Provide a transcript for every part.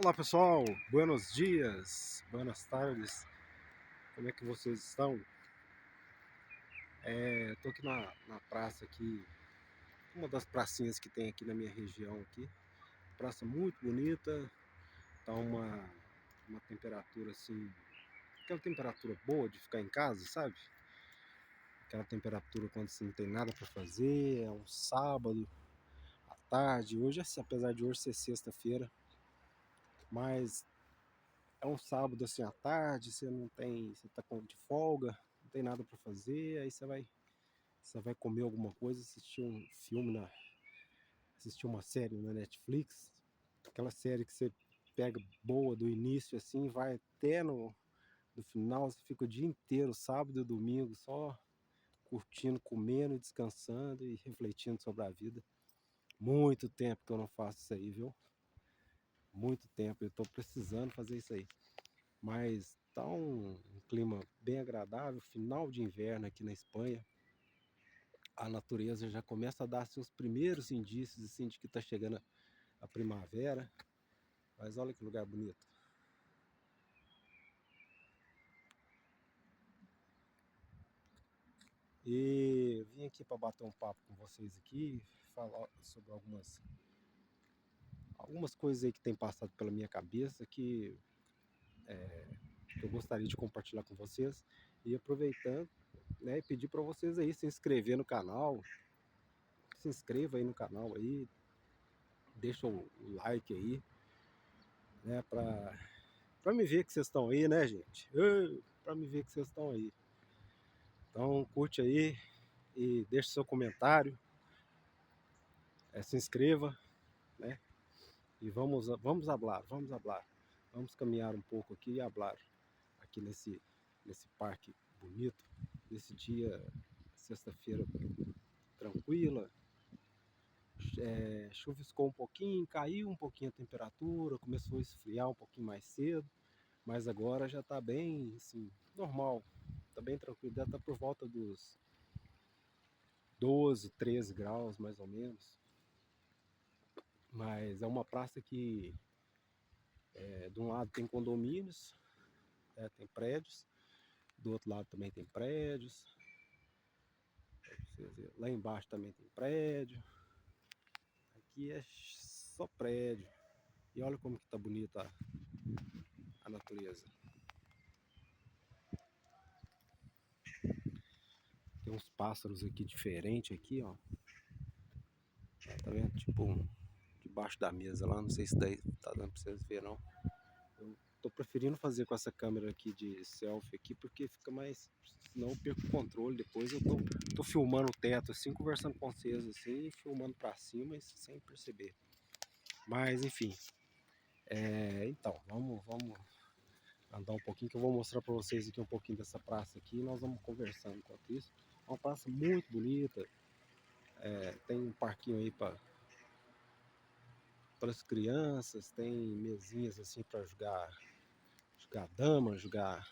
Olá pessoal, buenos dias, buenas tardes, como é que vocês estão? Tô aqui na praça aqui, uma das pracinhas que tem aqui na minha região aqui, praça muito bonita, tá uma temperatura assim, aquela temperatura boa de ficar em casa, sabe? Aquela temperatura quando você não tem nada para fazer, é um sábado à tarde, hoje, apesar de hoje ser sexta-feira, mas é um sábado assim à tarde, você tá de folga, não tem nada para fazer, aí você vai comer alguma coisa, assistir um filme assistir uma série na Netflix, aquela série que você pega boa do início assim, vai até no final, você fica o dia inteiro, sábado e domingo, só curtindo, comendo, descansando e refletindo sobre a vida. Muito tempo que eu não faço isso aí, viu? Muito tempo, eu tô precisando fazer isso aí. Mas tá um clima bem agradável, final de inverno aqui na Espanha. A natureza já começa a dar seus primeiros indícios assim, de que está chegando a primavera. Mas olha que lugar bonito. E vim aqui para bater um papo com vocês aqui, falar sobre algumas coisas aí que tem passado pela minha cabeça que eu gostaria de compartilhar com vocês. E aproveitando, né, e pedir para vocês aí se inscrever no canal, se inscreva aí no canal aí, deixa o like aí, né, para me ver que vocês estão aí, né, gente? Para me ver que vocês estão aí. Então curte aí e deixe seu comentário, se inscreva, né? E vamos hablar, vamos caminhar um pouco aqui e hablar aqui nesse parque bonito, nesse dia, sexta-feira tranquila. Chuviscou um pouquinho, caiu um pouquinho a temperatura, começou a esfriar um pouquinho mais cedo, mas agora já está bem, assim, normal, está bem tranquilo, deve estar por volta dos 12, 13 graus mais ou menos. Mas é uma praça que de um lado tem condomínios, tem prédios, do outro lado também tem prédios, lá embaixo também tem prédio, aqui é só prédio. E olha como que tá bonita a natureza. Tem uns pássaros aqui diferentes aqui, ó. Tá vendo? Tipo debaixo da mesa lá, não sei se daí tá dando pra vocês verem não. Eu tô preferindo fazer com essa câmera aqui de selfie aqui, porque fica mais, senão eu perco o controle depois. Eu tô filmando o teto assim, conversando com vocês assim, filmando pra cima e sem perceber. Mas enfim, então, vamos andar um pouquinho que eu vou mostrar pra vocês aqui um pouquinho dessa praça aqui e nós vamos conversando enquanto isso. É uma praça muito bonita, tem um parquinho aí para as crianças, tem mesinhas assim para jogar dama, jogar.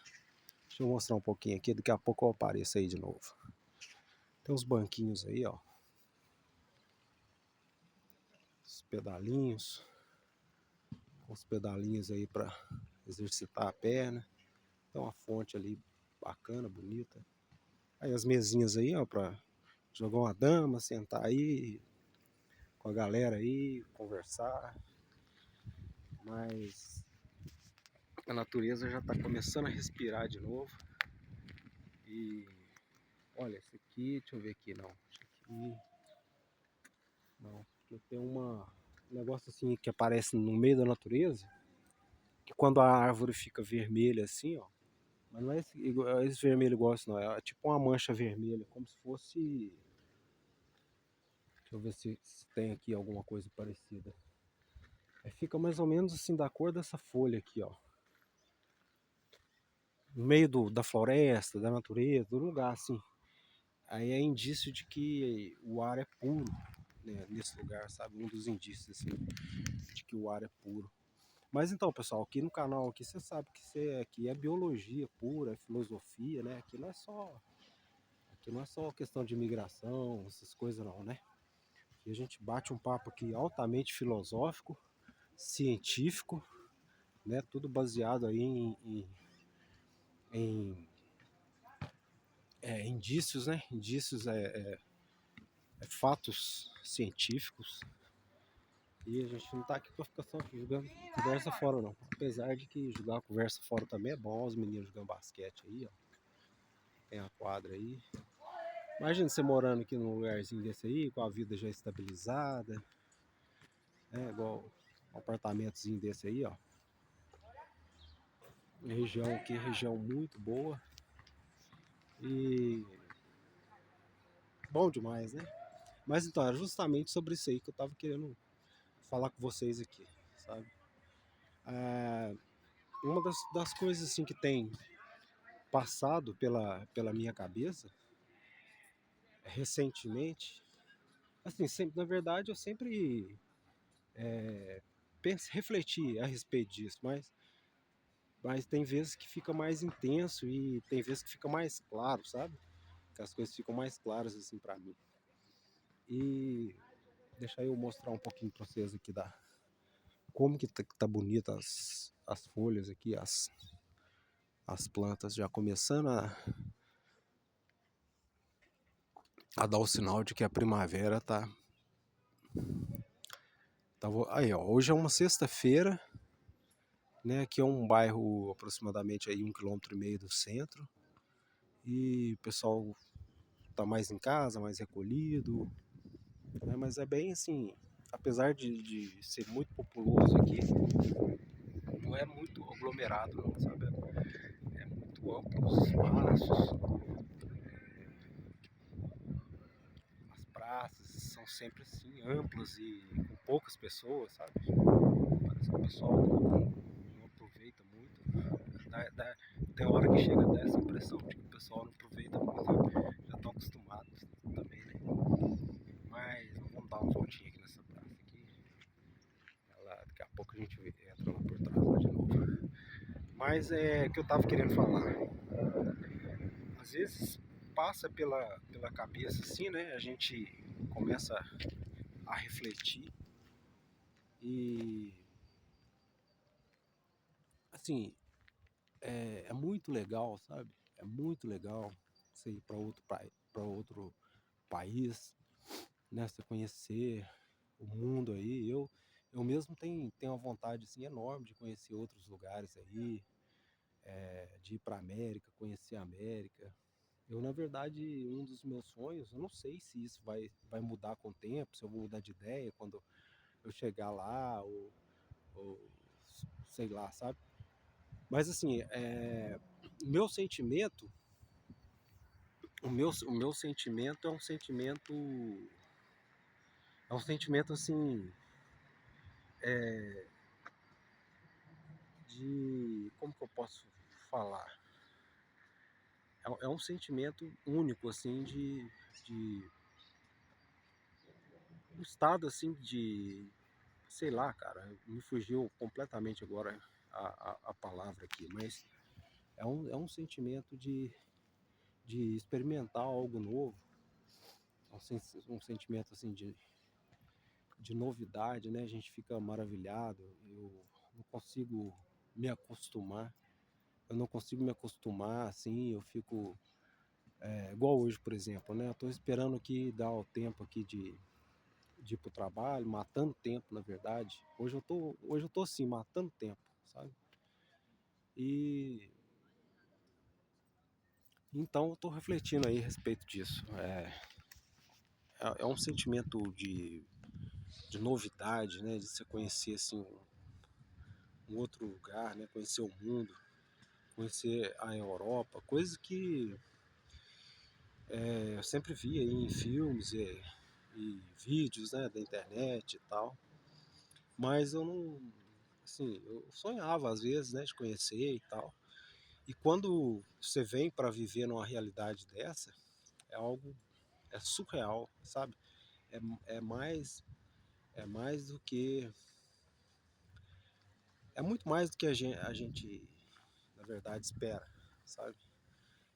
Deixa eu mostrar um pouquinho aqui, daqui a pouco eu apareço aí de novo. Tem uns banquinhos aí, ó. Uns pedalinhos aí para exercitar a perna. Tem uma fonte ali bacana, bonita. Aí as mesinhas aí, ó, para jogar uma dama, sentar aí com a galera aí, conversar. Mas a natureza já está começando a respirar de novo. E olha, esse aqui, deixa eu ver aqui, não. Esse aqui, não. Aqui tem um negócio assim que aparece no meio da natureza, que quando a árvore fica vermelha assim, ó. Mas não é esse vermelho igual isso, não. É tipo uma mancha vermelha, como se fosse. Deixa eu ver se tem aqui alguma coisa parecida. Aí fica mais ou menos assim da cor dessa folha aqui, ó. No meio da floresta, da natureza, do lugar assim. Aí é indício de que o ar é puro, né, nesse lugar, sabe? Um dos indícios assim, de que o ar é puro. Mas então, pessoal, aqui no canal aqui você sabe que aqui é biologia pura, é filosofia, né? Aqui não é só questão de imigração, essas coisas não, né? Aqui a gente bate um papo aqui altamente filosófico, científico, né? Tudo baseado aí em indícios, né? Indícios fatos científicos. E a gente não tá aqui pra ficar só jogando conversa fora, não. Apesar de que jogar conversa fora também é bom, os meninos jogando basquete aí, ó. Tem a quadra aí. Imagina você morando aqui num lugarzinho desse aí, com a vida já estabilizada, né? Igual um apartamentozinho desse aí, ó. Região aqui, região muito boa. E bom demais, né? Mas então, era justamente sobre isso aí que eu tava querendo falar com vocês aqui, sabe? Ah, uma das coisas assim que tem passado pela minha cabeça recentemente, assim, sempre, na verdade eu sempre refleti a respeito disso, mas tem vezes que fica mais intenso e tem vezes que fica mais claro, sabe? Que as coisas ficam mais claras assim para mim. E deixa eu mostrar um pouquinho para vocês aqui da como que tá bonita as folhas aqui, as plantas já começando a dar o sinal de que a primavera tá aí, ó, hoje é uma sexta-feira, né? Aqui é um bairro aproximadamente aí 1,5 km do centro e o pessoal tá mais em casa, mais recolhido, né? Mas é bem assim, apesar de ser muito populoso aqui, não é muito aglomerado, não, sabe? É muito amplo os espaços, as praças são sempre assim amplas e com poucas pessoas, sabe? Parece que o pessoal não aproveita muito. Tem hora que chega a dar essa impressão de que o pessoal não aproveita muito, já estão acostumados também, né? Mas vamos dar uma voltinha aqui nessa praça aqui. Daqui a pouco a gente entra lá por trás lá de novo. Mas é o que eu tava querendo falar. Às vezes passa pela cabeça assim, né? A gente começa a refletir e assim, é muito legal, sabe? É muito legal você ir para outro país, né? Você conhecer o mundo aí. Eu mesmo tenho uma vontade assim, enorme de conhecer outros lugares aí, de ir para América, conhecer a América. Eu, na verdade, um dos meus sonhos, eu não sei se isso vai mudar com o tempo, se eu vou mudar de ideia quando eu chegar lá, ou sei lá, sabe? Mas assim, meu sentimento, o meu sentimento é um sentimento assim, como que eu posso falar? É um sentimento único, assim, de um estado, assim, sei lá, cara, me fugiu completamente agora a palavra aqui, mas é um sentimento de experimentar algo novo, um sentimento, assim, de novidade, né? A gente fica maravilhado, eu não consigo me acostumar, eu não consigo me acostumar, assim, eu fico, igual hoje, por exemplo, né? Eu tô esperando aqui dar o tempo aqui de ir pro trabalho, matando tempo, na verdade. Hoje eu tô assim, matando tempo, sabe? E então eu tô refletindo aí a respeito disso. É um sentimento de novidade, né? De você conhecer assim um outro lugar, né? Conhecer o mundo, conhecer a Europa, coisas que eu sempre vi aí em filmes e vídeos, né? Da internet e tal. Mas eu não, assim, eu sonhava às vezes, né? De conhecer e tal. E quando você vem para viver numa realidade dessa, é algo surreal, sabe? É mais é mais do que é muito mais do que a gente na verdade espera, sabe?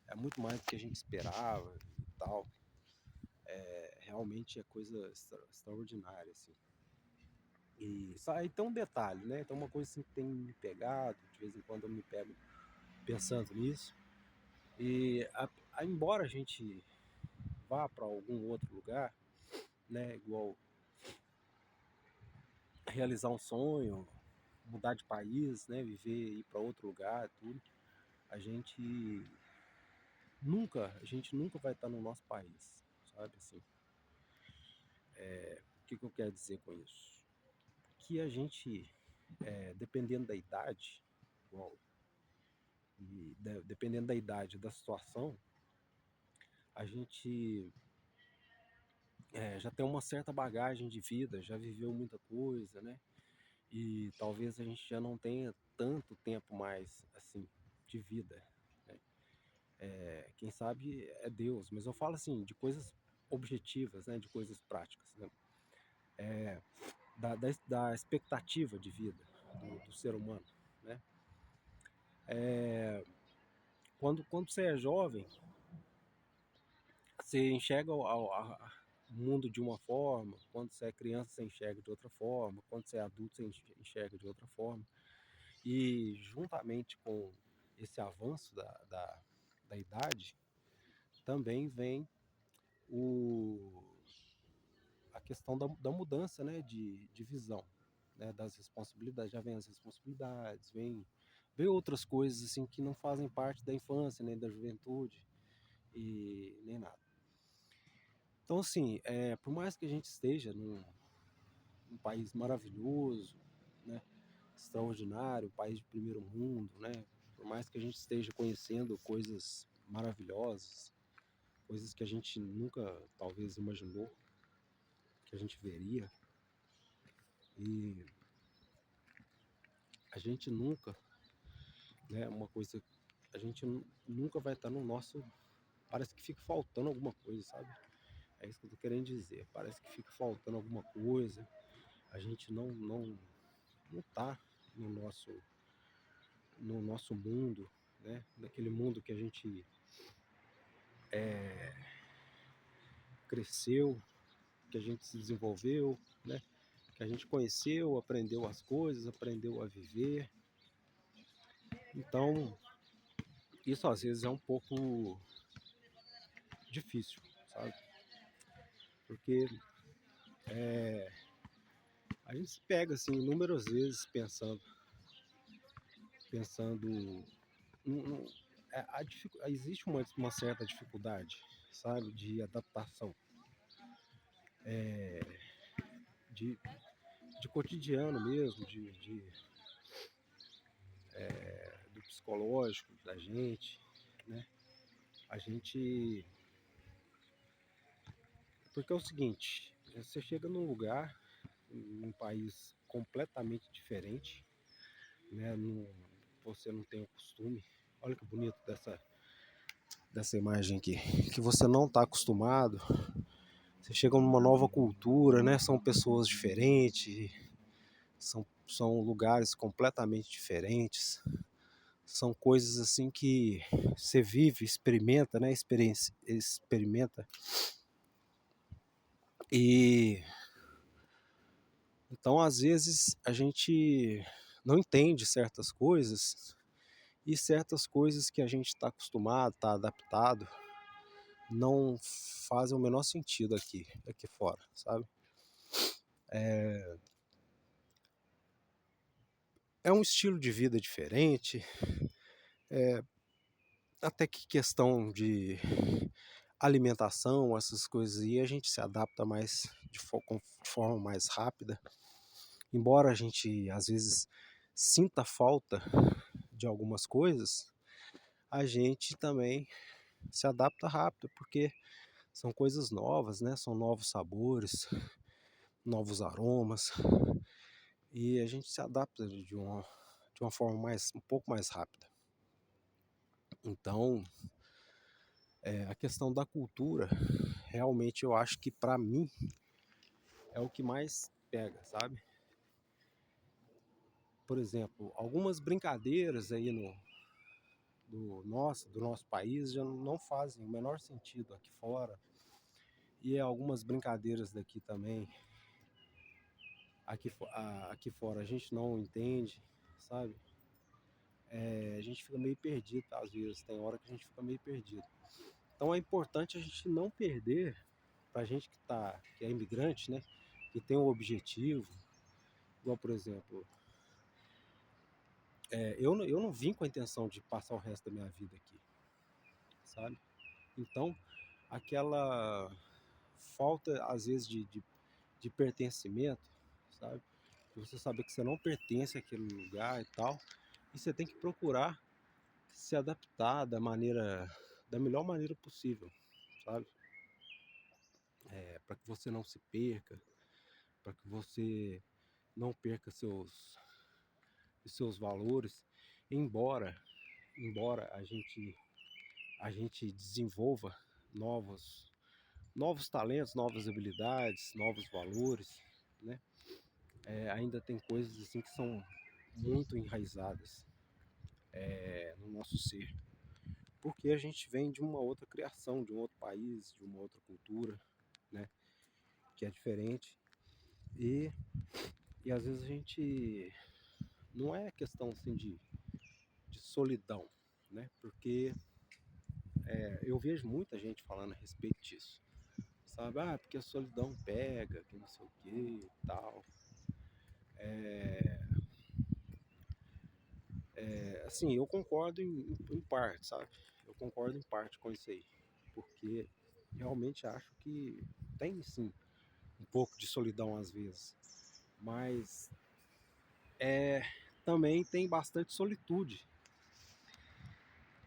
É muito mais do que a gente esperava e tal. Realmente é coisa extraordinária assim. E aí tem um detalhe, né? Tem uma coisa assim que tem me pegado, de vez em quando eu me pego pensando nisso. E embora a gente vá para algum outro lugar, né? Igual realizar um sonho, mudar de país, né? Viver, ir para outro lugar, tudo. A gente a gente nunca vai estar no nosso país, sabe assim? O que eu quero dizer com isso? Que a gente, dependendo da idade, igual, dependendo da idade, da situação, a gente já tem uma certa bagagem de vida, já viveu muita coisa, né? E talvez a gente já não tenha tanto tempo mais, assim, de vida, né? Quem sabe é Deus, mas eu falo assim, de coisas objetivas, né? De coisas práticas, né? Da expectativa de vida do ser humano, né? Quando você é jovem, você enxerga o mundo de uma forma, quando você é criança, você enxerga de outra forma, quando você é adulto, você enxerga de outra forma. E juntamente com esse avanço da idade, também vem o, a questão da mudança, né, de visão, né, das responsabilidades. Já vem as responsabilidades, vem outras coisas assim que não fazem parte da infância, nem da juventude e nem nada. Então, assim, por mais que a gente esteja num país maravilhoso, né, extraordinário, um país de primeiro mundo, né, por mais que a gente esteja conhecendo coisas maravilhosas, coisas que a gente nunca talvez imaginou que a gente veria, e a gente nunca, né, uma coisa, a gente nunca vai estar no nosso, parece que fica faltando alguma coisa, sabe? É isso que eu tô querendo dizer, parece que fica faltando alguma coisa, a gente não tá no nosso mundo, né? Naquele mundo que a gente cresceu, que a gente se desenvolveu, né? Que a gente conheceu, aprendeu as coisas, aprendeu a viver. Então, isso às vezes é um pouco difícil, sabe? Porque a gente se pega assim inúmeras vezes pensando existe uma certa dificuldade, sabe, de adaptação, de, de cotidiano mesmo, do psicológico da gente, né? A gente. Porque é o seguinte, você chega num lugar, num país completamente diferente, né? Você não tem o costume. Olha que bonito dessa imagem aqui. Que você não está acostumado. Você chega numa nova cultura, né? São pessoas diferentes, são lugares completamente diferentes. São coisas assim que você vive, experimenta, né? Experimenta. E então, às vezes, a gente não entende certas coisas e certas coisas que a gente está acostumado, está adaptado, não fazem o menor sentido aqui fora, sabe? É um estilo de vida diferente, até que questão de alimentação, essas coisas aí, a gente se adapta mais de forma mais rápida. Embora a gente, às vezes, sinta falta de algumas coisas, a gente também se adapta rápido, porque são coisas novas, né? São novos sabores, novos aromas, e a gente se adapta de uma forma um pouco mais rápida. Então, a questão da cultura, realmente eu acho que para mim é o que mais pega, sabe? Por exemplo, algumas brincadeiras aí do nosso país já não fazem o menor sentido aqui fora. E algumas brincadeiras daqui também aqui fora a gente não entende, sabe? A gente fica meio perdido às vezes, tem hora que a gente fica meio perdido. Então é importante a gente não perder, pra gente que é imigrante, né? Que tem um objetivo, igual por exemplo, eu não vim com a intenção de passar o resto da minha vida aqui, sabe? Então, aquela falta, às vezes, de pertencimento, sabe? De você saber que você não pertence àquele lugar e tal, e você tem que procurar se adaptar da melhor maneira possível, sabe? Para que você não se perca, para que você não perca seus valores, embora embora a gente desenvolva novos novos talentos, novas habilidades, novos valores, né? Ainda tem coisas assim que são muito enraizadas no nosso ser, porque a gente vem de uma outra criação, de um outro país, de uma outra cultura, né? Que é diferente e, e às vezes a gente não é questão assim de solidão, né? Porque eu vejo muita gente falando a respeito disso, sabe? Ah, porque a solidão pega, que não sei o que e tal. Assim, eu concordo em parte, sabe? Eu concordo em parte com isso aí, porque realmente acho que tem sim um pouco de solidão às vezes, mas também tem bastante solitude,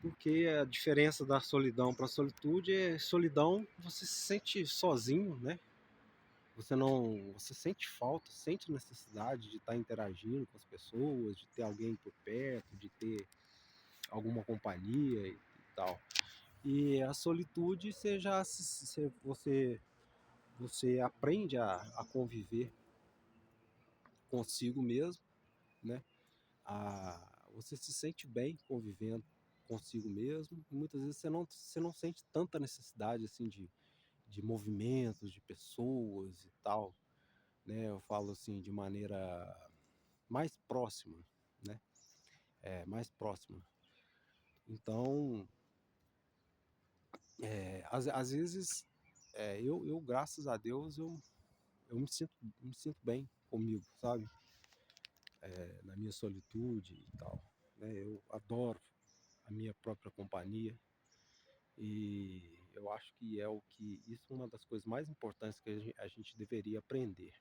porque a diferença da solidão para a solitude é solidão, você se sente sozinho, né? Você sente falta, sente necessidade de estar interagindo com as pessoas, de ter alguém por perto, de ter alguma companhia e tal. E a solitude você aprende a conviver consigo mesmo, né? Você se sente bem convivendo consigo mesmo. E muitas vezes você não sente tanta necessidade assim de movimentos, de pessoas e tal, né? Eu falo assim de maneira mais próxima, né? Mais próxima. Então, às vezes, graças a Deus, eu me sinto bem comigo, sabe? Na minha solitude e tal, né? Eu adoro a minha própria companhia e eu acho que isso é uma das coisas mais importantes que a gente deveria aprender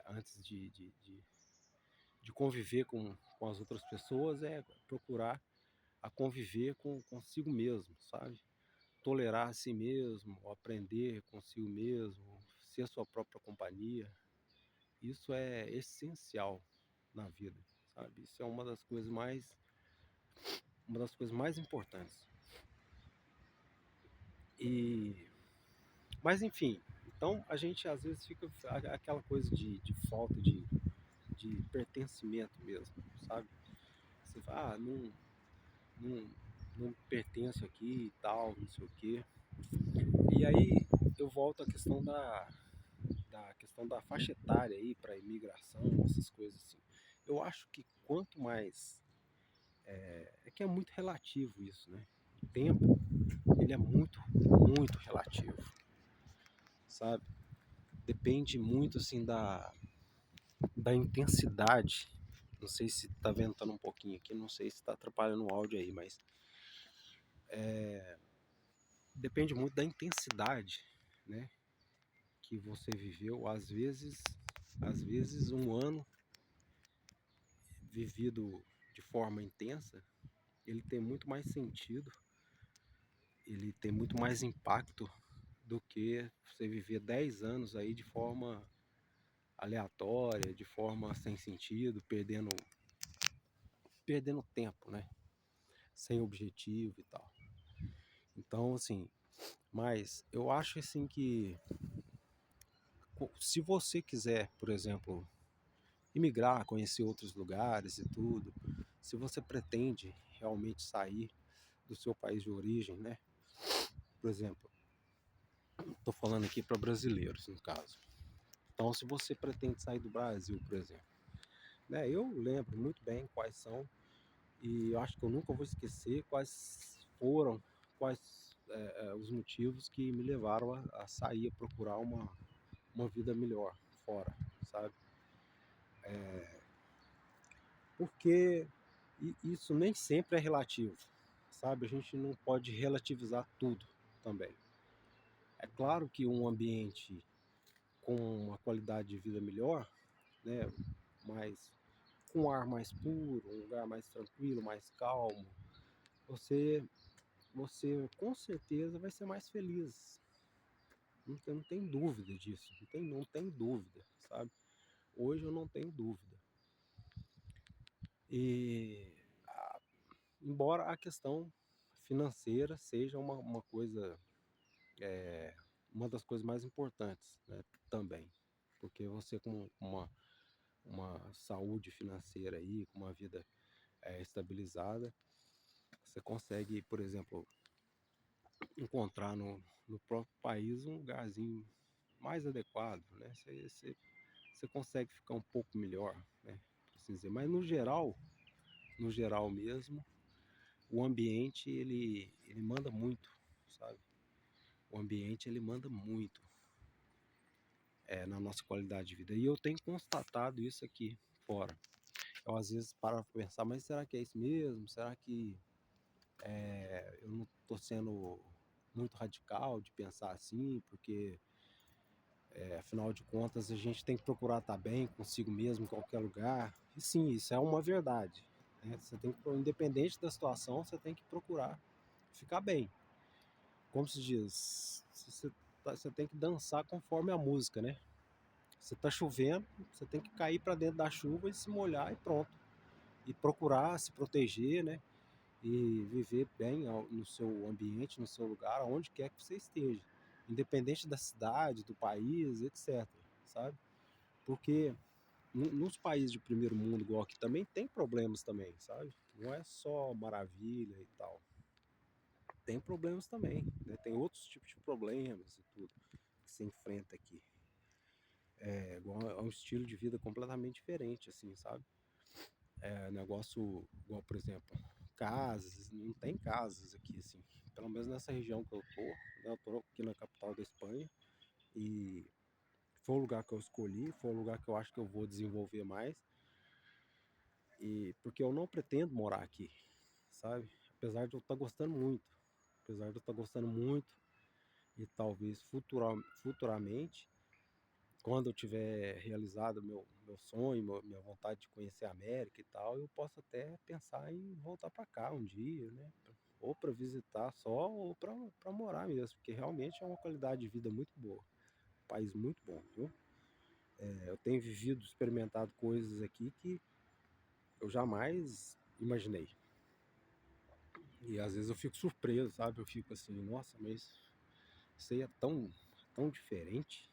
antes de conviver com as outras pessoas, é procurar a conviver consigo mesmo, sabe? Tolerar a si mesmo, aprender consigo mesmo, ser a sua própria companhia. Isso é essencial na vida, sabe? Isso é uma das coisas mais importantes. E, mas enfim, então a gente às vezes fica aquela coisa de falta de pertencimento mesmo, sabe? Você fala, não, não pertenço aqui e tal, não sei o quê. E aí eu volto à questão da faixa etária aí para imigração, essas coisas assim. Eu acho que quanto mais que é muito relativo isso, né? O tempo, ele é muito, muito relativo, sabe? Depende muito, assim, da intensidade. Não sei se tá ventando um pouquinho aqui, não sei se tá atrapalhando o áudio aí, mas depende muito da intensidade, né? Que você viveu. Às vezes um ano vivido de forma intensa, ele tem muito mais sentido, ele tem muito mais impacto do que você viver 10 anos aí de forma aleatória, de forma sem sentido, perdendo tempo, né? Sem objetivo e tal. Então, assim, mas eu acho assim que se você quiser, por exemplo, imigrar, conhecer outros lugares e tudo, se você pretende realmente sair do seu país de origem, né? Por exemplo, estou falando aqui para brasileiros, no caso. Então, se você pretende sair do Brasil, por exemplo, né, eu lembro muito bem quais são, e eu acho que eu nunca vou esquecer quais foram, os motivos que me levaram a sair, a procurar uma vida melhor fora, sabe? Porque isso nem sempre é relativo, sabe? A gente não pode relativizar tudo também. É claro que um ambiente com uma qualidade de vida melhor, né, mais com um ar mais puro, um lugar mais tranquilo, mais calmo, você você com certeza vai ser mais feliz. Não tem dúvida disso, não tem dúvida, sabe? Hoje eu não tenho dúvida. E embora a questão financeira seja uma coisa, uma das coisas mais importantes, né, também, porque você com uma saúde financeira aí, com uma vida estabilizada, você consegue, por exemplo, encontrar no próprio país um lugarzinho mais adequado, né? Você consegue ficar um pouco melhor, né? Por assim dizer. Mas no geral mesmo, o ambiente ele manda muito, sabe? O ambiente ele manda muito na nossa qualidade de vida. E eu tenho constatado isso aqui fora. Eu às vezes paro para pensar, mas será que é isso mesmo? Será que eu não estou sendo muito radical de pensar assim? Porque afinal de contas a gente tem que procurar estar bem consigo mesmo em qualquer lugar. E sim, isso é uma verdade, né? Você tem que, independente da situação, você tem que procurar ficar bem. Como se diz, você tem que dançar conforme a música, né? Você tá chovendo, você tem que cair para dentro da chuva e se molhar e pronto. E procurar se proteger, né? E viver bem no seu ambiente, no seu lugar, aonde quer que você esteja, independente da cidade, do país, etc. Sabe? Porque nos países de primeiro mundo, igual aqui, também tem problemas também, sabe? Não é só maravilha e tal. Tem problemas também, né? Tem outros tipos de problemas e tudo que se enfrenta aqui. É um estilo de vida completamente diferente, assim, sabe? Negócio igual, por exemplo, casas, não tem casas aqui, assim. Pelo menos nessa região que eu tô, né? Eu tô aqui na capital da Espanha e foi o lugar que eu escolhi, foi o lugar que eu acho que eu vou desenvolver mais. E porque eu não pretendo morar aqui, sabe? Apesar de eu estar gostando muito, apesar de eu estar gostando muito e talvez futuramente, quando eu tiver realizado meu sonho, minha vontade de conhecer a América e tal, eu posso até pensar em voltar para cá um dia, né? Ou para visitar só, ou para morar mesmo, porque realmente é uma qualidade de vida muito boa, um país muito bom, viu? Eu tenho vivido, experimentado coisas aqui que eu jamais imaginei. E às vezes eu fico surpreso, sabe? Eu fico assim, nossa, mas isso aí é tão diferente,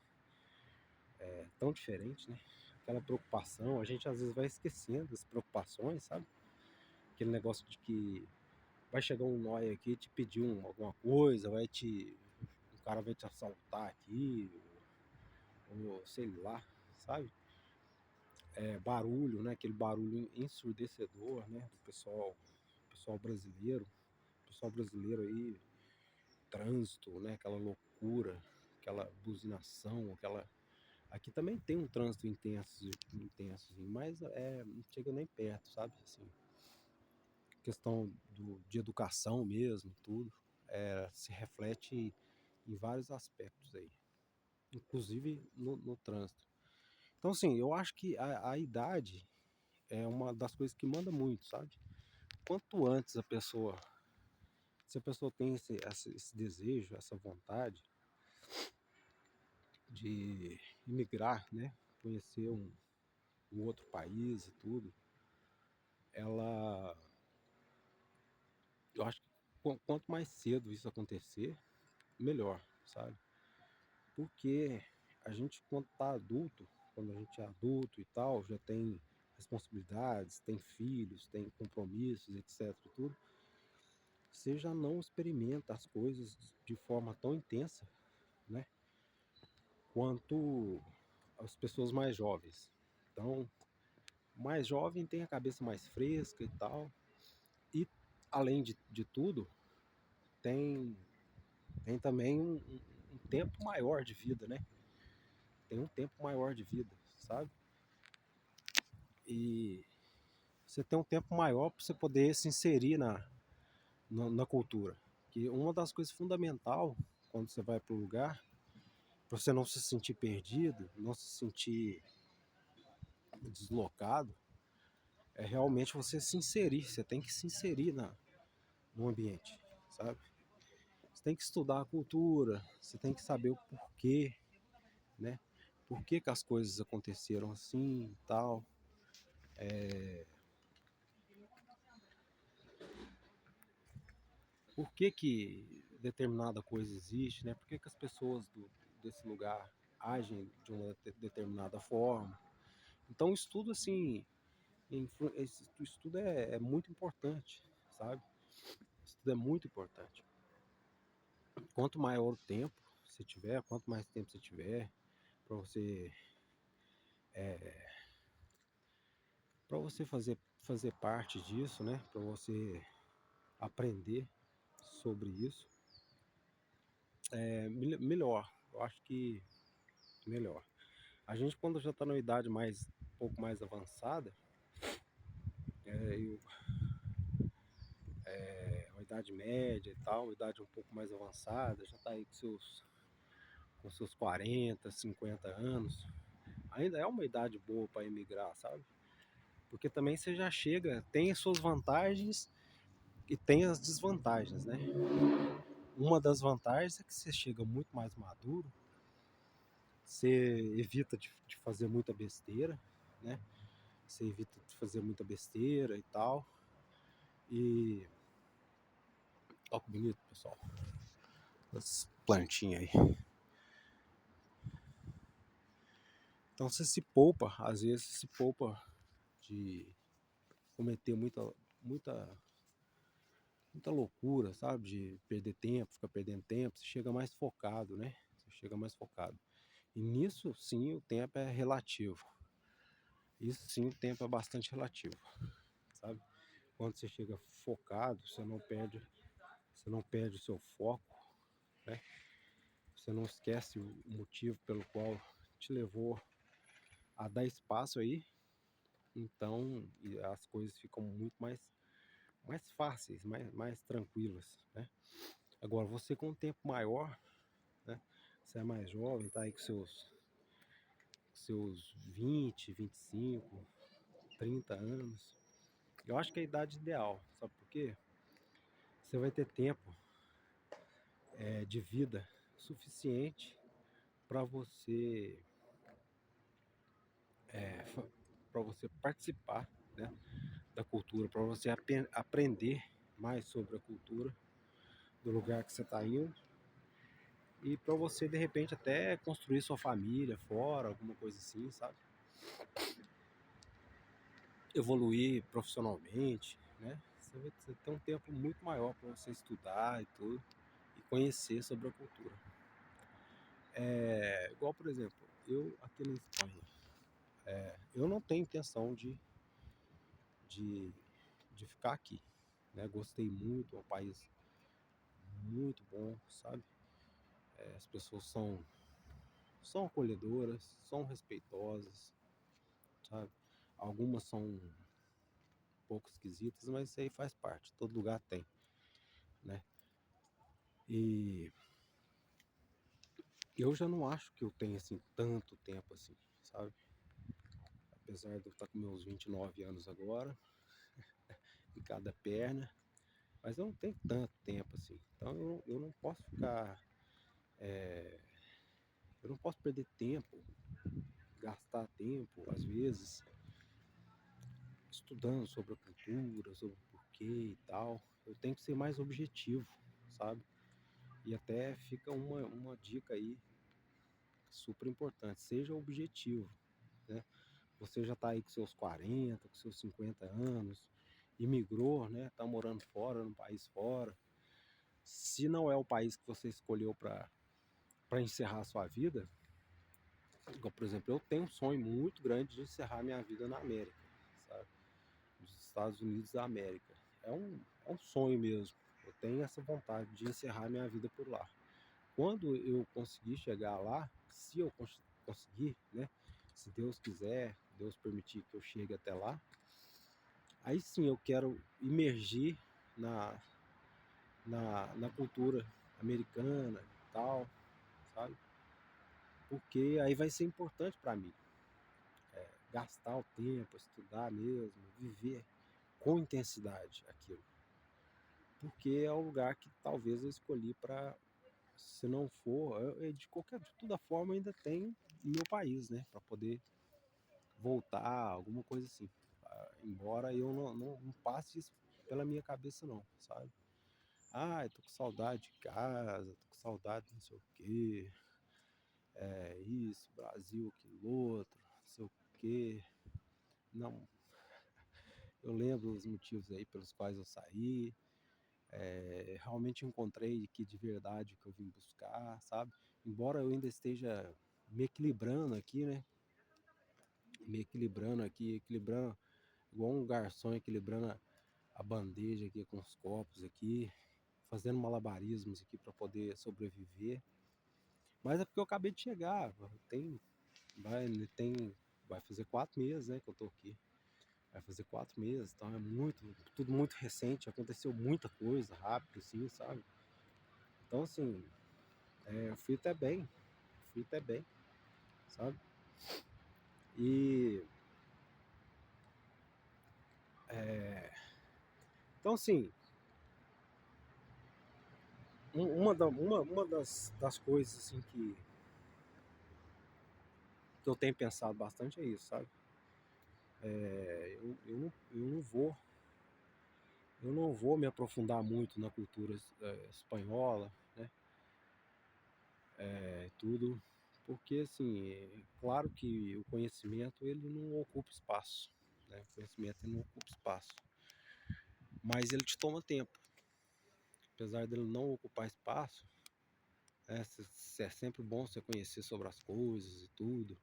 né? Aquela preocupação, a gente às vezes vai esquecendo das preocupações, sabe? Aquele negócio de que vai chegar um nóia aqui e te pedir alguma coisa, o cara vai te assaltar aqui, ou sei lá, sabe? Barulho, né? Aquele barulho ensurdecedor, né? Do pessoal brasileiro, pessoal brasileiro aí, trânsito, né? Aquela loucura, aquela buzinação, aquela. Aqui também tem um trânsito intenso, assim, mas não chega nem perto, sabe? Assim, questão de educação mesmo, tudo, se reflete em vários aspectos aí, inclusive no trânsito. Então, assim, eu acho que a idade é uma das coisas que manda muito, sabe? Quanto antes se a pessoa tem esse desejo, essa vontade de imigrar, né? Conhecer um outro país e tudo, ela, eu acho que quanto mais cedo isso acontecer, melhor, sabe? Porque a gente quando tá adulto, quando a gente é adulto e tal, já tem responsabilidades, tem filhos, tem compromissos, etc, tudo, você já não experimenta as coisas de forma tão intensa, né? Quanto as pessoas mais jovens. Então, o mais jovem tem a cabeça mais fresca e tal. E, além de tudo, tem, tem também um tempo maior de vida, né? Tem um tempo maior de vida, sabe? E você tem um tempo maior para você poder se inserir na cultura. Que uma das coisas fundamentais quando você vai para o lugar, para você não se sentir perdido, não se sentir deslocado, é realmente você se inserir. Você tem que se inserir no ambiente, sabe? Você tem que estudar a cultura, você tem que saber o porquê, né? Por que que as coisas aconteceram assim e tal. Por que que determinada coisa existe, né? Por que que as pessoas desse lugar agem de uma determinada forma. Então, o estudo, assim, esse estudo é muito importante, sabe? O estudo é muito importante. Quanto maior o tempo você tiver, quanto mais tempo você tiver para você para você fazer parte disso, né? Para você aprender sobre isso, melhor. Eu acho que melhor. A gente quando já está numa idade um pouco mais avançada, eu, uma idade média e tal, uma idade um pouco mais avançada, já está aí com seus 40, 50 anos, ainda é uma idade boa para emigrar, sabe? Porque também você já chega, tem as suas vantagens e tem as desvantagens, né? Uma das vantagens é que você chega muito mais maduro, você evita de fazer muita besteira, né? Você evita de fazer muita besteira e tal. E. Ó, que bonito, pessoal. As plantinhas aí. Então você se poupa, às vezes se poupa de cometer muita, muita loucura, sabe? De perder tempo, ficar perdendo tempo. Você chega mais focado, né? Você chega mais focado. E nisso, sim, o tempo é relativo. Isso sim, o tempo é bastante relativo, sabe? Quando você chega focado, você não perde o seu foco, né? Você não esquece o motivo pelo qual te levou a dar espaço aí. Então, as coisas ficam muito mais fáceis, mais tranquilas, né? Agora, você com um tempo maior, né? Você é mais jovem, tá aí com seus 20, 25, 30 anos. Eu acho que é a idade ideal, sabe por quê? Você vai ter tempo de vida suficiente para você para você participar, né, da cultura, para você aprender mais sobre a cultura do lugar que você está indo e para você de repente até construir sua família fora, alguma coisa assim, sabe? Evoluir profissionalmente, né? Você tem um tempo muito maior para você estudar e tudo e conhecer sobre a cultura. Igual, por exemplo, eu aqui na Espanha, eu não tenho intenção de, de ficar aqui, né? Gostei muito, é um país muito bom, sabe? As pessoas são acolhedoras, são respeitosas, sabe? Algumas são um pouco esquisitas, mas isso aí faz parte, todo lugar tem, né? E eu já não acho que eu tenho assim tanto tempo assim, sabe? Apesar de eu estar com meus 29 anos agora, em cada perna, mas eu não tenho tanto tempo assim. Então eu não posso ficar, eu não posso perder tempo, gastar tempo, às vezes, estudando sobre a cultura, sobre o porquê e tal. Eu tenho que ser mais objetivo, sabe? E até fica uma dica aí super importante, seja objetivo, né? Você já está aí com seus 40, com seus 50 anos, imigrou, né? Tá morando fora, num país fora. Se não é o país que você escolheu para encerrar a sua vida, Igual, por exemplo, eu tenho um sonho muito grande de encerrar minha vida na América, sabe? Nos Estados Unidos da América. É um sonho mesmo. Eu tenho essa vontade de encerrar minha vida por lá. Quando eu conseguir chegar lá, se eu conseguir, né? Se Deus quiser, Deus permitir que eu chegue até lá, aí sim eu quero imergir na, na cultura americana e tal, sabe? Porque aí vai ser importante para mim gastar o tempo, estudar mesmo, viver com intensidade aquilo. Porque é o lugar que talvez eu escolhi para, se não for, de toda forma ainda tem meu país, né, para poder voltar, alguma coisa assim. Embora eu não passe isso pela minha cabeça não, sabe? Ah, eu tô com saudade de casa, tô com saudade de não sei o quê, é isso, Brasil, aquilo outro, não sei o quê. Não, eu lembro os motivos aí pelos quais eu saí, realmente encontrei aqui de verdade o que eu vim buscar, sabe? Embora eu ainda esteja me equilibrando aqui, né? Me equilibrando aqui, equilibrando igual um garçom equilibrando a bandeja aqui com os copos aqui, fazendo malabarismos aqui para poder sobreviver. Mas é porque eu acabei de chegar, tem, vai fazer 4 meses, né, que eu tô aqui. Vai fazer 4 meses, então é tudo muito recente, aconteceu muita coisa rápido, assim, sabe? Então, assim, eu fui até bem, sabe? E, então, assim, uma das coisas, assim, que eu tenho pensado bastante é isso, sabe? Eu não vou me aprofundar muito na cultura espanhola, né? Tudo, porque assim, claro que o conhecimento ele não ocupa espaço, né? O conhecimento ele não ocupa espaço, mas ele te toma tempo, apesar dele não ocupar espaço, né? É sempre bom você conhecer sobre as coisas e tudo,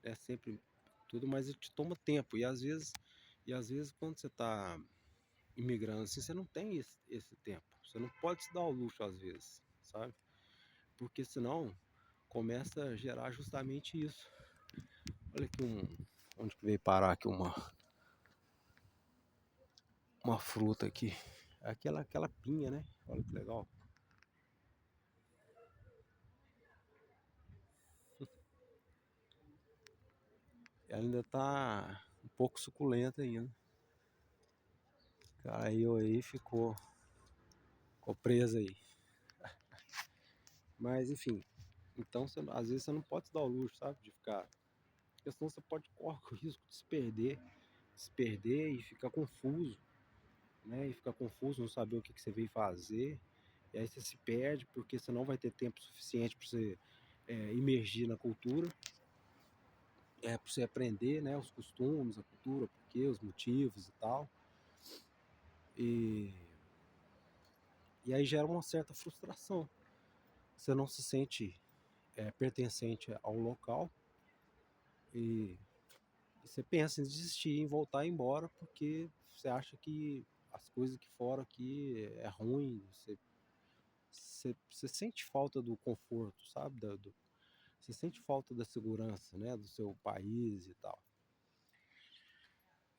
é sempre tudo, mas ele te toma tempo e às vezes quando você está imigrando assim, você não tem esse tempo, você não pode se dar ao luxo às vezes, sabe? Porque senão começa a gerar justamente isso. Olha aqui onde que veio parar aqui uma fruta aqui. Aquela pinha, né? Olha que legal. Ela ainda tá um pouco suculenta ainda. Caiu aí, ficou presa aí. Mas enfim, então às vezes você não pode se dar o luxo, sabe? De ficar. Porque senão você pode correr o risco de se perder e ficar confuso, né? E ficar confuso, não saber o que você veio fazer. E aí você se perde porque você não vai ter tempo suficiente para você imergir na cultura, para você aprender, né, os costumes, a cultura, porque os motivos e tal. E, e aí gera uma certa frustração. Você não se sente pertencente ao local e você pensa em desistir, em voltar embora, porque você acha que as coisas aqui fora aqui é ruim, você sente falta do conforto, sabe? Você sente falta da segurança, né? Do seu país e tal.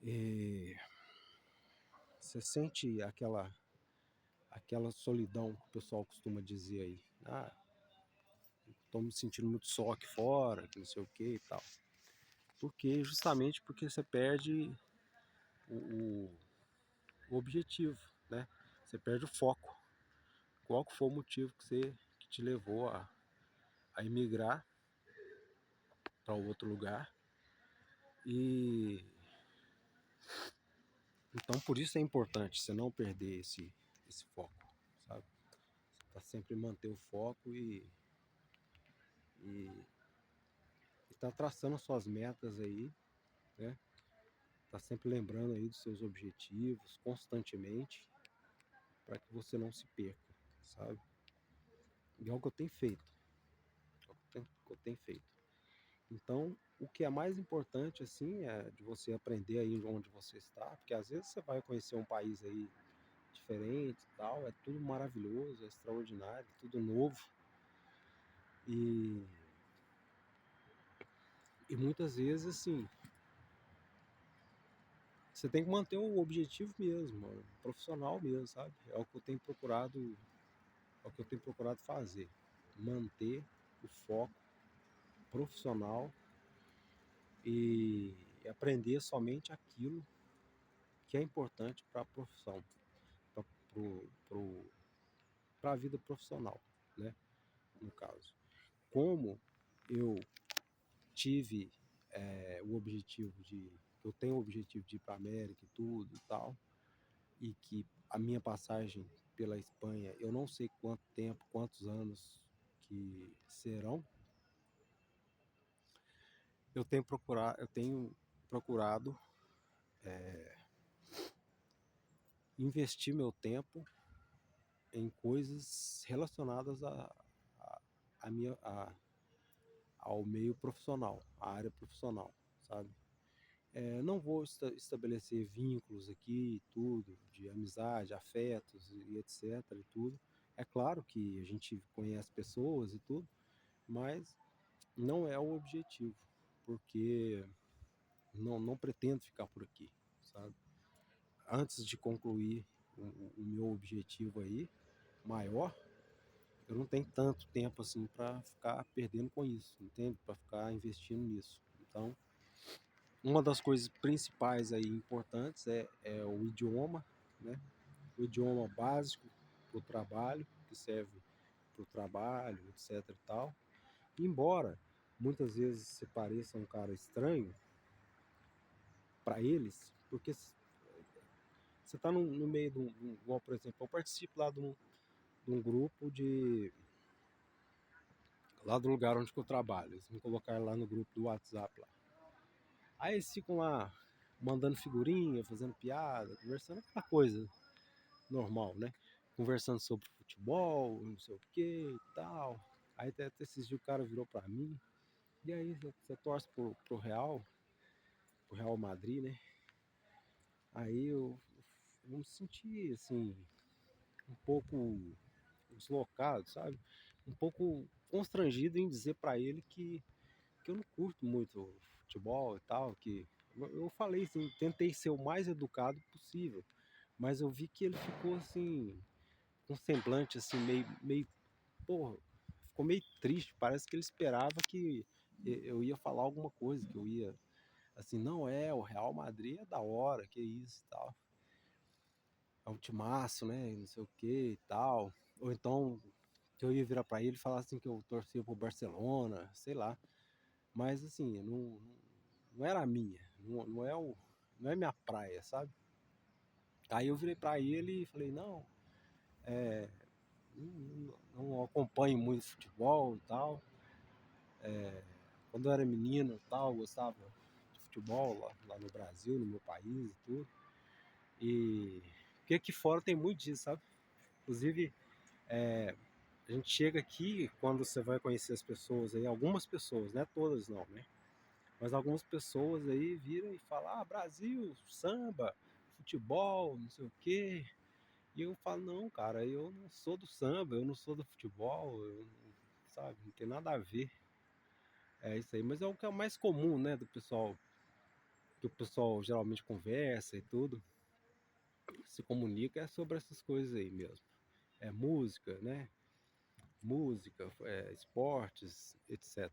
E você sente aquela solidão que o pessoal costuma dizer aí. Ah, tô me sentindo muito só aqui fora, que não sei o que e tal. Justamente porque você perde o, o objetivo, né? Você perde o foco. Qual que foi o motivo que te levou a emigrar para outro lugar? E então por isso é importante você não perder esse foco, sabe? Você tá sempre manter o foco e, e tá traçando suas metas aí, né? Tá sempre lembrando aí dos seus objetivos constantemente para que você não se perca, sabe? E é o que eu tenho feito. É o que eu tenho feito. Então, o que é mais importante, assim, é de você aprender aí onde você está, porque às vezes você vai conhecer um país aí diferente e tal, é tudo maravilhoso, é extraordinário, tudo novo, e, e muitas vezes, assim, você tem que manter o objetivo mesmo, mano, profissional mesmo, sabe? É o que eu tenho procurado, é o que eu tenho procurado fazer, manter o foco profissional e aprender somente aquilo que é importante para a profissão, para a vida profissional, né? No caso. Como eu tive o objetivo de. Eu tenho o objetivo de ir para a América e tudo e tal, e que a minha passagem pela Espanha, eu não sei quanto tempo, quantos anos que serão, eu tenho procurado investir meu tempo em coisas relacionadas a minha, ao meio profissional, à área profissional, sabe? Não vou estabelecer vínculos aqui, tudo, de amizade, afetos e etc. e tudo. É claro que a gente conhece pessoas e tudo, mas não é o objetivo, porque não pretendo ficar por aqui, sabe? Antes de concluir o meu objetivo aí, maior, eu não tenho tanto tempo assim para ficar perdendo com isso, entende? Para ficar investindo nisso. Então, uma das coisas principais aí importantes é o idioma, né? O idioma básico para o trabalho, que serve para o trabalho, etc e tal. Embora muitas vezes você pareça um cara estranho para eles, porque você está no meio de igual, por exemplo, eu participo lá de um grupo lá do lugar onde eu trabalho. Eles me colocaram lá no grupo do WhatsApp lá. Aí eles ficam lá mandando figurinha, fazendo piada, conversando, aquela coisa normal, né? Conversando sobre futebol, não sei o que e tal. Aí até esses dias o cara virou pra mim. E aí, você torce pro Real Madrid, né? Aí eu me senti, assim, um pouco deslocado, sabe? Um pouco constrangido em dizer pra ele que eu não curto muito futebol e tal, que eu falei assim, tentei ser o mais educado possível, mas eu vi que ele ficou assim, com um semblante assim, meio, porra, ficou meio triste, parece que ele esperava que eu ia falar alguma coisa, que eu ia, assim, não o Real Madrid é da hora, que isso e tal, é um timaço, né, não sei o que e tal, ou então que eu ia virar pra ele e falar assim que eu torcia pro Barcelona, sei lá, mas assim, não era a minha, não é minha praia, sabe? Aí eu virei pra ele e falei, não acompanho muito futebol e tal. Quando eu era menino e tal, eu gostava de futebol lá no Brasil, no meu país e tudo. E porque aqui fora tem muito disso, sabe? Inclusive, a gente chega aqui, quando você vai conhecer as pessoas aí, algumas pessoas, não é todas não, né? Mas algumas pessoas aí viram e falam, Brasil, samba, futebol, não sei o quê. E eu falo, não, cara, eu não sou do samba, eu não sou do futebol, sabe, não tem nada a ver. É isso aí, mas é o que é o mais comum, né, do pessoal, que o pessoal geralmente conversa e tudo, se comunica é sobre essas coisas aí mesmo. É música, né? Música, esportes, etc.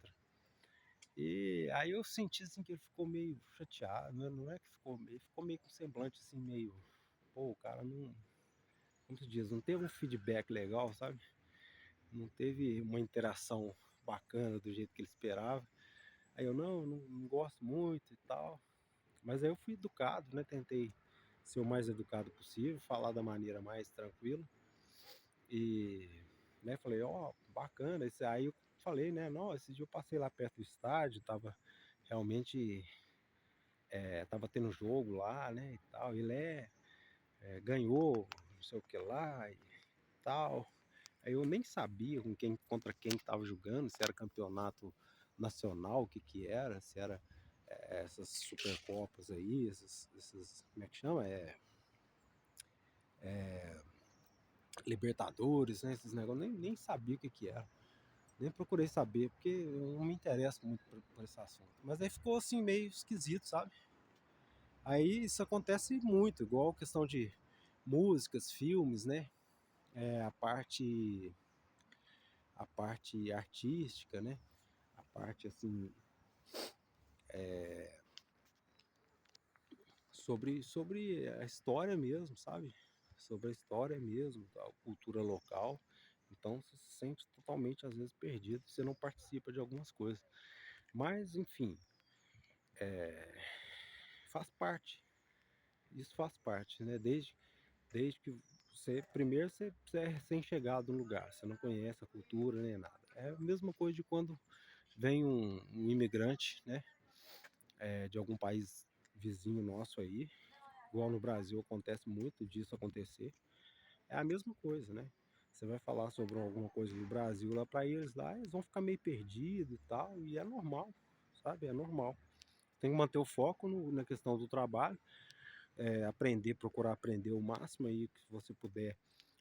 E aí eu senti assim que ele ficou meio chateado, né? Não é que ficou meio com semblante assim, meio. Pô, o cara não. Como se diz, não teve um feedback legal, sabe? Não teve uma interação bacana do jeito que ele esperava. Aí eu não gosto muito e tal. Mas aí eu fui educado, né? Tentei ser o mais educado possível, falar da maneira mais tranquila. E né, falei, bacana. Aí eu falei, né? Não, esse dia eu passei lá perto do estádio, tava realmente tava tendo jogo lá, né? E tal. Ele ganhou, não sei o que lá e tal. Aí eu nem sabia contra quem estava jogando, se era campeonato nacional, o que que era, se era essas Supercopas aí, como é que chama? Libertadores, né? Esses negócios, nem sabia o que que era. Nem procurei saber, porque eu não me interesso muito por esse assunto. Mas aí ficou assim meio esquisito, sabe? Aí isso acontece muito, igual questão de músicas, filmes, né? A parte artística, né? A parte assim sobre a história mesmo, sabe? Sobre a história mesmo, a cultura local. Então você se sente totalmente às vezes perdido, você não participa de algumas coisas. Mas enfim, faz parte. Isso faz parte, né? Desde que você é recém-chegado no lugar, você não conhece a cultura nem nada. É a mesma coisa de quando vem um imigrante, né? De algum país vizinho nosso aí, igual no Brasil acontece muito disso acontecer. É a mesma coisa, né? Você vai falar sobre alguma coisa do Brasil lá para eles lá, eles vão ficar meio perdidos e tal, e é normal, sabe? É normal. Tem que manter o foco na questão do trabalho, aprender, procurar aprender o máximo aí que você puder,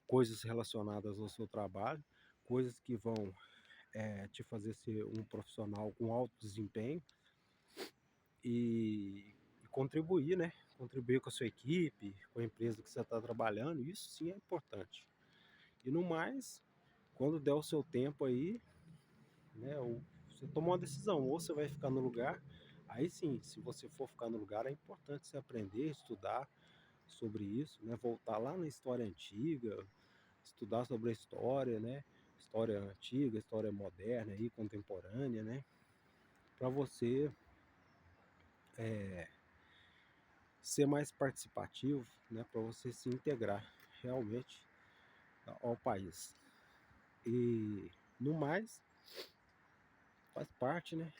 coisas relacionadas ao seu trabalho, coisas que vão te fazer ser um profissional com alto desempenho e contribuir, né? Contribuir com a sua equipe, com a empresa que você está trabalhando, isso sim é importante. E no mais, quando der o seu tempo aí, né, você toma uma decisão, ou você vai ficar no lugar, aí sim, se você for ficar no lugar, é importante você aprender, estudar sobre isso, né, voltar lá na história antiga, estudar sobre a história, né, história antiga, história moderna e contemporânea, né, para você ser mais participativo, né, para você se integrar realmente ao país. E no mais, faz parte, né?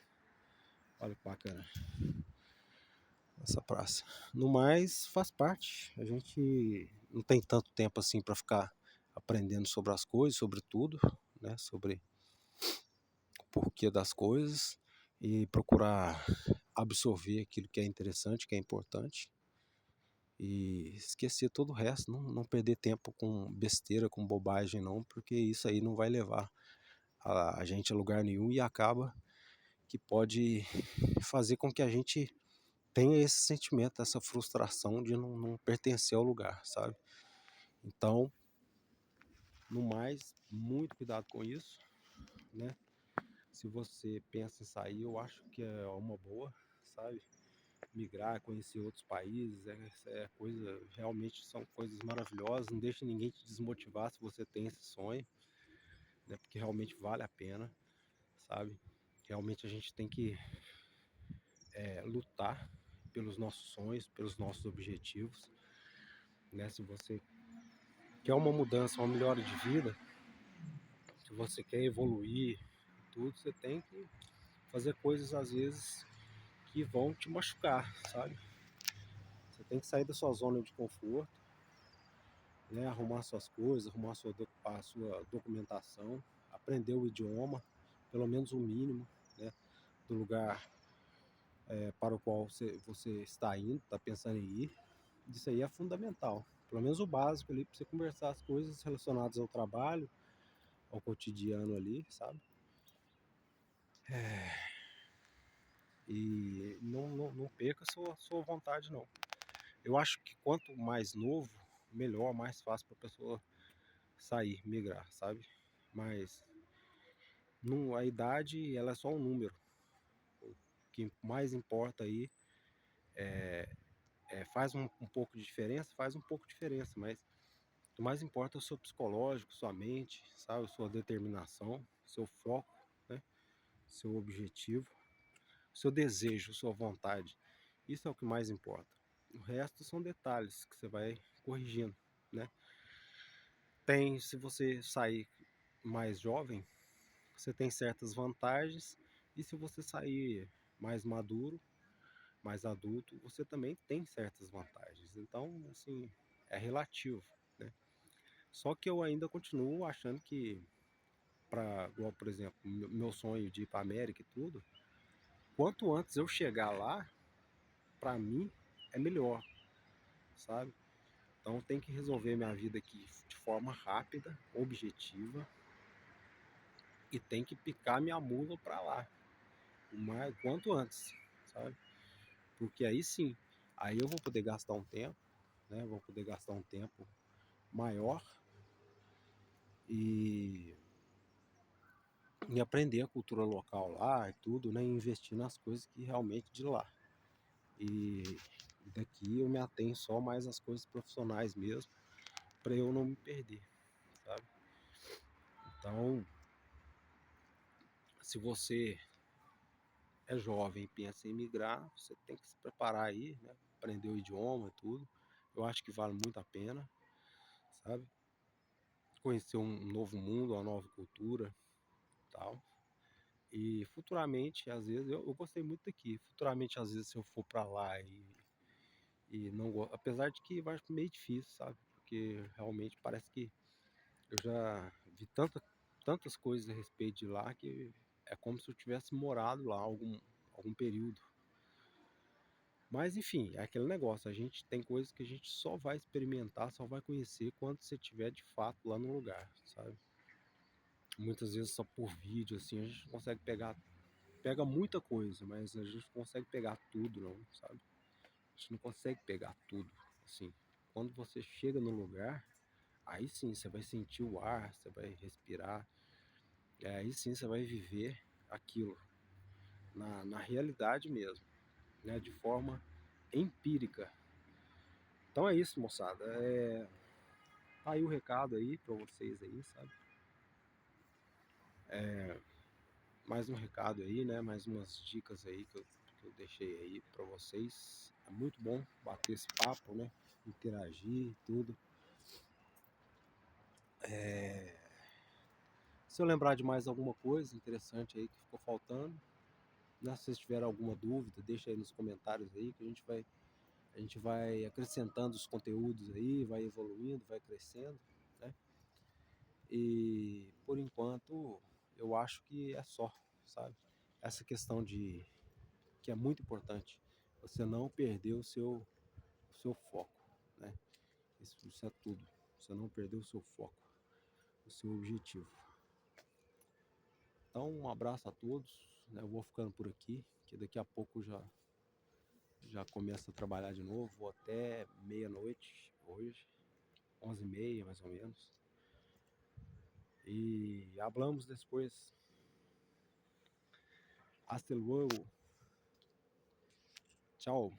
Olha que bacana essa praça. No mais, faz parte. A gente não tem tanto tempo assim para ficar aprendendo sobre as coisas, sobre tudo, né? Sobre o porquê das coisas e procurar absorver aquilo que é interessante, que é importante e esquecer todo o resto, não perder tempo com besteira, com bobagem não, porque isso aí não vai levar a gente a lugar nenhum e acaba que pode fazer com que a gente tenha esse sentimento, essa frustração de não pertencer ao lugar, sabe? Então, no mais, muito cuidado com isso, né? Se você pensa em sair, eu acho que é uma boa, sabe? Migrar, conhecer outros países, realmente são coisas maravilhosas. Não deixe ninguém te desmotivar se você tem esse sonho, né? Porque realmente vale a pena, sabe? Realmente a gente tem que lutar pelos nossos sonhos, pelos nossos objetivos, né? Se você quer uma mudança, uma melhora de vida, se você quer evoluir, tudo, você tem que fazer coisas às vezes que vão te machucar, sabe? Você tem que sair da sua zona de conforto, né? Arrumar suas coisas, arrumar a sua documentação, aprender o idioma, pelo menos o mínimo, né? Do lugar para o qual você está indo, está pensando em ir. Isso aí é fundamental. Pelo menos o básico ali para você conversar as coisas relacionadas ao trabalho, ao cotidiano ali, sabe? E não perca a sua vontade, não. Eu acho que quanto mais novo, melhor, mais fácil para a pessoa sair, migrar, sabe? Mas a idade, ela é só um número. O que mais importa aí faz um pouco de diferença, faz um pouco de diferença, mas o que mais importa é o seu psicológico, sua mente, sabe? Sua determinação, seu foco, né? Seu objetivo, seu desejo, sua vontade. Isso é o que mais importa. O resto são detalhes que você vai corrigindo, né? Se você sair mais jovem, você tem certas vantagens, e se você sair mais maduro, mais adulto, você também tem certas vantagens. Então, assim, é relativo, né? Só que eu ainda continuo achando que igual, por exemplo, meu sonho de ir para América e tudo, quanto antes eu chegar lá, para mim é melhor, sabe? Então tem que resolver minha vida aqui de forma rápida, objetiva, e tem que picar minha mula para lá, quanto antes, sabe? Porque aí sim, aí eu vou poder gastar um tempo, né? Vou poder gastar um tempo maior e, e aprender a cultura local lá e tudo, né? E investir nas coisas que realmente de lá. E daqui eu me atenho só mais às coisas profissionais mesmo, para eu não me perder, sabe? Então, se você é jovem e pensa em migrar, você tem que se preparar aí, né? Aprender o idioma e tudo. Eu acho que vale muito a pena, sabe? Conhecer um novo mundo, uma nova cultura, tal. E futuramente, às vezes, eu gostei muito daqui. Futuramente, às vezes, se eu for para lá e não gosto, apesar de que vai ser meio difícil, sabe? Porque realmente parece que eu já vi tantas coisas a respeito de lá que é como se eu tivesse morado lá algum período. Mas enfim, é aquele negócio, a gente tem coisas que a gente só vai experimentar, só vai conhecer quando você estiver de fato lá no lugar, sabe? Muitas vezes só por vídeo, assim, a gente não consegue pega muita coisa, mas a gente não consegue pegar tudo, não, sabe? A gente não consegue pegar tudo, assim. Quando você chega no lugar, aí sim você vai sentir o ar, você vai respirar, aí sim você vai viver aquilo na realidade mesmo, né? De forma empírica. Então é isso, moçada. Tá aí o recado aí pra vocês aí, sabe? Mais um recado aí, né? Mais umas dicas aí que eu deixei aí pra vocês. É muito bom bater esse papo, né? Interagir e tudo. Se eu lembrar de mais alguma coisa interessante aí que ficou faltando, né? Se vocês tiverem alguma dúvida, deixa aí nos comentários aí que a gente vai acrescentando os conteúdos aí, vai evoluindo, vai crescendo, né? E por enquanto eu acho que é só, sabe? Essa questão de que é muito importante, você não perder o seu foco, né? Isso é tudo. Você não perder o seu foco, o seu objetivo. Então, um abraço a todos, né? Eu vou ficando por aqui, que daqui a pouco já começo a trabalhar de novo, vou até meia-noite hoje, 11h30 mais ou menos. E hablamos depois. Hasta luego. Tchau.